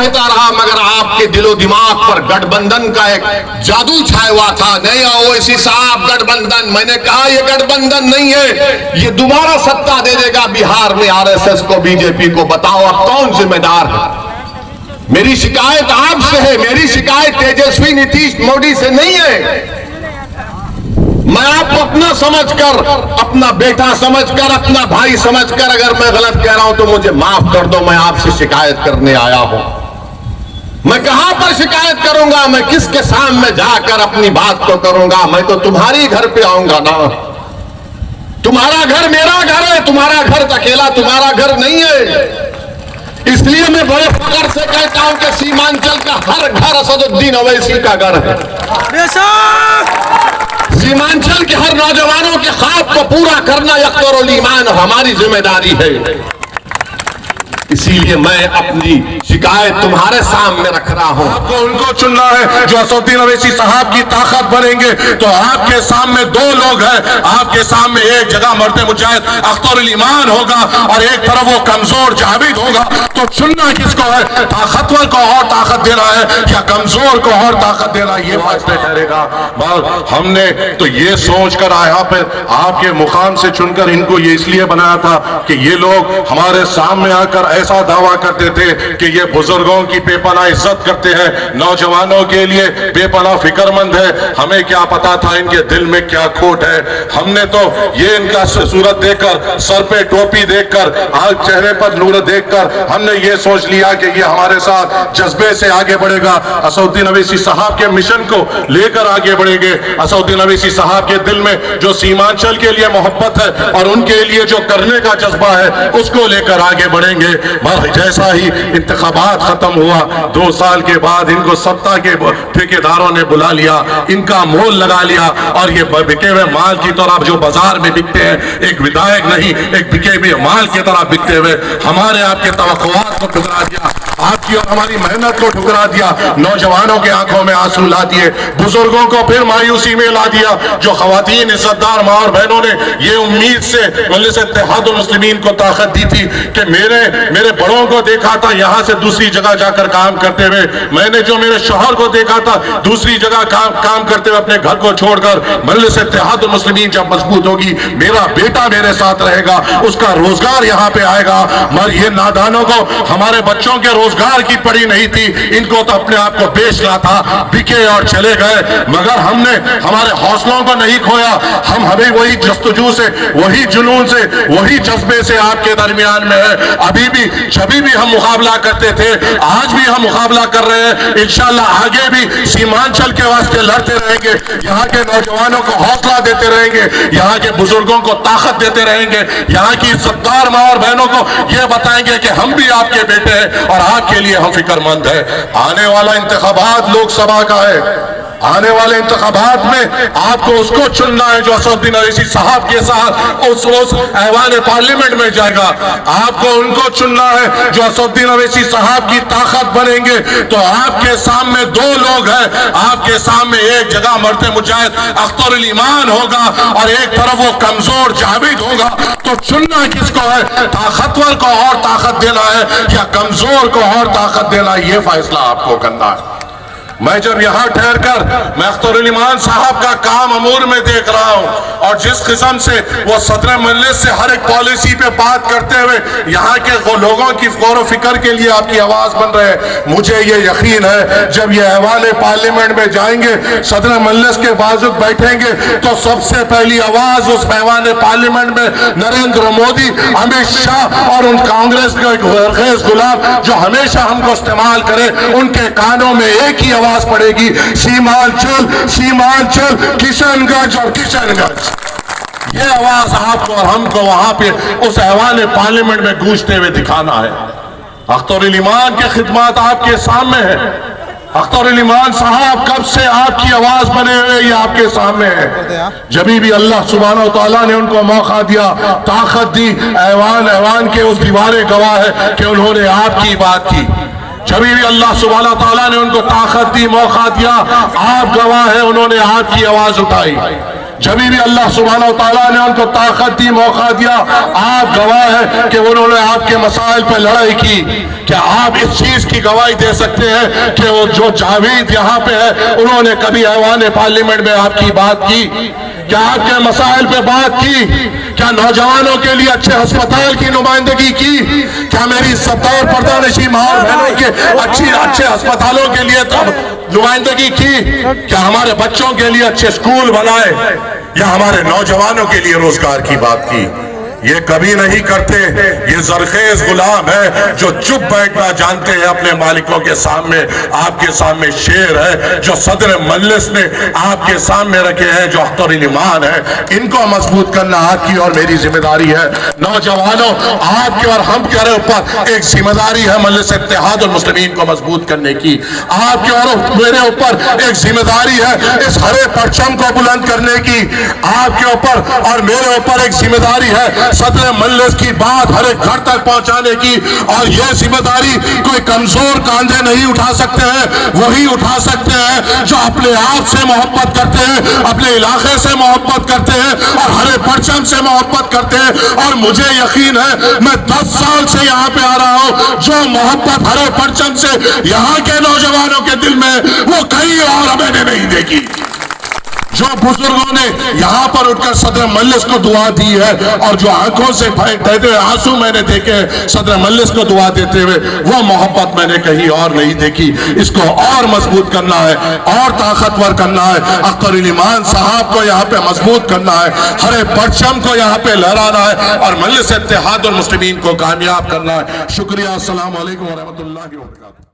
कहता रहा, मगर आपके दिलो दिमाग पर गठबंधन का एक जादू छाया हुआ था। नहीं ओवैसी साहब, गठबंधन, मैंने कहा ये गठबंधन नहीं है, ये दोबारा सत्ता दे देगा बिहार में आरएसएस को, बीजेपी को। बताओ अब कौन जिम्मेदार है? मेरी शिकायत आपसे है, मेरी शिकायत तेजस्वी नीतीश मोदी से नहीं है। मैं आपको अपना समझकर, अपना बेटा समझकर, अपना भाई समझकर, अगर मैं गलत कह रहा हूं तो मुझे माफ कर दो। मैं आपसे शिकायत करने आया हूं। मैं कहां पर शिकायत करूंगा? मैं किसके सामने जाकर अपनी बात को करूंगा? मैं तो तुम्हारी घर पे आऊंगा ना। तुम्हारा घर मेरा घर है, तुम्हारा घर अकेला तुम्हारा घर नहीं है। इसलिए मैं बड़े फख्र से कहता हूं कि सीमांचल का हर घर असदुद्दीन ओवैसी का घर है। सीमांचल के हर नौजवानों के ख्वाब को पूरा करना अख्तरुल ईमान हमारी जिम्मेदारी है। इसीलिए मैं अपनी शिकायत तुम्हारे सामने रख रहा हूं। आपको उनको चुनना है जो असदुद्दीन ओवैसी साहब की ताकत बनेंगे। तो आपके सामने दो लोग हैं, आपके सामने एक जगह मर्द मुजाहिद अख्तरुल ईमान होगा और एक तरफ वो कमजोर जावेद होगा। तो चुनना किसको है? ताकतवर को और ताकत देना है या कमजोर को और ताकत देना, ये फैसले ठहरेगा। हमने तो ये सोचकर यहाँ पे आपके मुकाम से चुनकर इनको ये इसलिए बनाया था कि ये लोग हमारे सामने आकर ऐसा दावा करते थे कि ये बुजुर्गों की बेपनाह इज्जत करते हैं, नौजवानों के लिए बेपनाह फिक्रमंद है। हमें क्या पता था इनके दिल में क्या खोट है। हमने तो ये इनका सूरत देखकर, सर पे टोपी देखकर, आग चेहरे पर नूर देखकर हमने ये सोच लिया कि ये हमारे साथ जज्बे से आगे बढ़ेगा, असदुद्दीन ओवैसी साहब के मिशन को लेकर आगे बढ़ेंगे। असदुद्दीन ओवैसी साहब के दिल में जो सीमांचल के लिए मोहब्बत है और उनके लिए जो करने का जज्बा है उसको लेकर आगे बढ़ेंगे। जैसा ही इंतखाबात खत्म हुआ, 2 साल के बाद इनको सत्ता के ठेकेदारों ने बुला लिया, इनका मोल लगा लिया और ये बिके हुए माल की तरह जो बाजार में बिकते हैं, एक विधायक नहीं एक बिके हुए माल की तरह बिकते हुए हमारे आपके तवक्कुआत को ठुकरा दिया, आपकी और हमारी मेहनत को ठुकरा दिया, नौजवानों के आंखों में आंसू ला दिए, बुजुर्गों को फिर मायूसी में ला दिया। जो खवातीन इज्जतदार मां और बहनों ने ये उम्मीद से मजलिस इत्तेहादुल मुस्लिमीन को ताकत दी थी कि मेरे बड़ों को देखा था यहां से दूसरी जगह जाकर काम करते हुए, मैंने जो मेरे शौहर को देखा था दूसरी जगह काम करते हुए अपने घर को छोड़कर, मजलिस इत्तेहादुल मुस्लिमीन जब मजबूत होगी मेरा बेटा मेरे साथ रहेगा, उसका रोजगार यहां पे आएगा। मगर ये नादानों को हमारे बच्चों के रोजगार की पड़ी नहीं थी, इनको तो अपने आप को बेचना था, बिके और चले गए। मगर हमने हमारे हौसलों को नहीं खोया, हमें वही जस्तजू से, वही जुनून से, वही जज्बे से आपके दरमियान में है। अभी भी जभी भी हम मुकाबला करते थे, आज भी हम मुकाबला कर रहे हैं, इंशाअल्लाह आगे भी सीमांचल के वास्ते लड़ते रहेंगे, यहाँ के नौजवानों को हौसला देते रहेंगे, यहाँ के बुजुर्गों को ताकत देते रहेंगे, यहाँ की इज्जतदार मां और बहनों को यह बताएंगे कि हम भी आपके बेटे हैं और आपके लिए हम फिक्रमंद है। आने वाला इंतखाबात लोकसभा का है, आने वाले इंतखाबात में आपको उसको चुनना है जो असदुद्दीन ओवैसी साहब के साथ उस ऐवान पार्लियामेंट में जाएगा। आपको उनको चुनना है जो असदुद्दीन ओवैसी साहब की ताकत बनेंगे। तो आपके सामने 2 लोग हैं, आपके सामने एक जगह मर्द मुजाहिद अख्तरुल ईमान होगा और एक तरफ वो कमजोर जावेद होगा। तो चुनना किसको है? ताकतवर को और ताकत देना है या कमजोर को और ताकत देना, ये फैसला आपको करना है। मैं जब यहाँ ठहर कर मैं अख्तरुल ईमान साहब का काम अमूर में देख रहा हूँ और जिस किस्म से वो सदर मजलिस से हर एक पॉलिसी पे बात करते हुए यहाँ के वो लोगों की गौर फिक्र के लिए आपकी आवाज बन रहे हैं, मुझे ये यकीन है जब ये ऐवान पार्लियामेंट में जाएंगे, सदर मजलिस के बाजू बैठेंगे तो सबसे पहली आवाज उस ऐवान पार्लियामेंट में नरेंद्र मोदी, अमित शाह और उन कांग्रेस के गुलाम जो हमेशा हमको इस्तेमाल करे, उनके कानों में एक ही पड़ेगी, सीमांचल सीमांचल, किशनगंज और किशनगंज। ये आवाज आपको और हमको वहां पे उस ऐवान पार्लियामेंट में गूंजते हुए दिखाना है। अख्तरुल ईमान की खिदमत आपके सामने है। अख्तरुल ईमान साहब कब से आपकी आवाज बने हुए ये आपके सामने है। जब भी अल्लाह सुब्हानहू व तआला ने उनको मौका दिया, ताकत दी, ऐवान के उस दीवारे गवाह है कि उन्होंने आपकी बात की। जब भी अल्लाह सुब्हानहू व तआला ने उनको ताकत दी, मौका दिया, आप गवाह है, उन्होंने आपकी आवाज उठाई। जब भी अल्लाह सुब्हानहू तआला ने उनको ताकत दी, मौका दिया, आप गवाह है कि उन्होंने आपके मसाइल पर लड़ाई की। क्या आप इस चीज की गवाही दे सकते हैं कि वो जो जावेद यहाँ पे है उन्होंने कभी ऐवान पार्लियामेंट में आपकी बात की? क्या आपके मसाइल पे बात की? क्या नौजवानों के लिए अच्छे अस्पताल की नुमाइंदगी की? क्या मेरी सत्तार पर्दानशी माँ बहनों के अच्छे अस्पतालों के लिए नुमाइंदगी की? क्या हमारे बच्चों के लिए अच्छे स्कूल बनाए या हमारे नौजवानों के लिए रोजगार की बात की? ये कभी नहीं करते। ये जरखेज गुलाम है जो चुप बैठना जानते हैं अपने मालिकों के सामने। आपके सामने शेर है जो सदर मजलिस ने आपके सामने रखे हैं, जो अख्तरुल ईमान है। इनको मजबूत करना आपकी और मेरी जिम्मेदारी है। नौजवानों, आपके और हम के ऊपर एक जिम्मेदारी है मजलिस इत्तेहादुल मुस्लिमीन को मजबूत करने की। आपके और मेरे ऊपर एक जिम्मेदारी है इस हरे परचम को बुलंद करने की। आपके ऊपर और मेरे ऊपर एक जिम्मेदारी है सदर मजलिस की बात हर एक घर तक पहुंचाने की। और यह जिम्मेदारी कोई कमजोर कांधे नहीं उठा सकते हैं, वही उठा सकते हैं जो अपने आप से मोहब्बत करते हैं, अपने इलाके से मोहब्बत करते हैं और हरे परचम से मोहब्बत करते हैं। और मुझे यकीन है, मैं 10 साल से यहाँ पे आ रहा हूँ, जो मोहब्बत हरे परचम से यहाँ के नौजवानों के दिल में वो कहीं और मैंने नहीं देखी। जो बुजुर्गों ने यहाँ पर उठकर सदर मजलिस को दुआ दी है और जो आंखों से बहते आंसू मैंने देखे सदर मजलिस को दुआ देते हुए, वो मोहब्बत मैंने कहीं और नहीं देखी। इसको और मजबूत करना है और ताकतवर करना है। अख्तरुल ईमान साहब को यहाँ पे मजबूत करना है, हरे परचम को यहाँ पे लहराना है और मजलिस इत्तेहादुल मुस्लिमीन को कामयाब करना है। शुक्रिया। अस्सलाम वालेकुम व रहमतुल्लाहि व बरकातहू।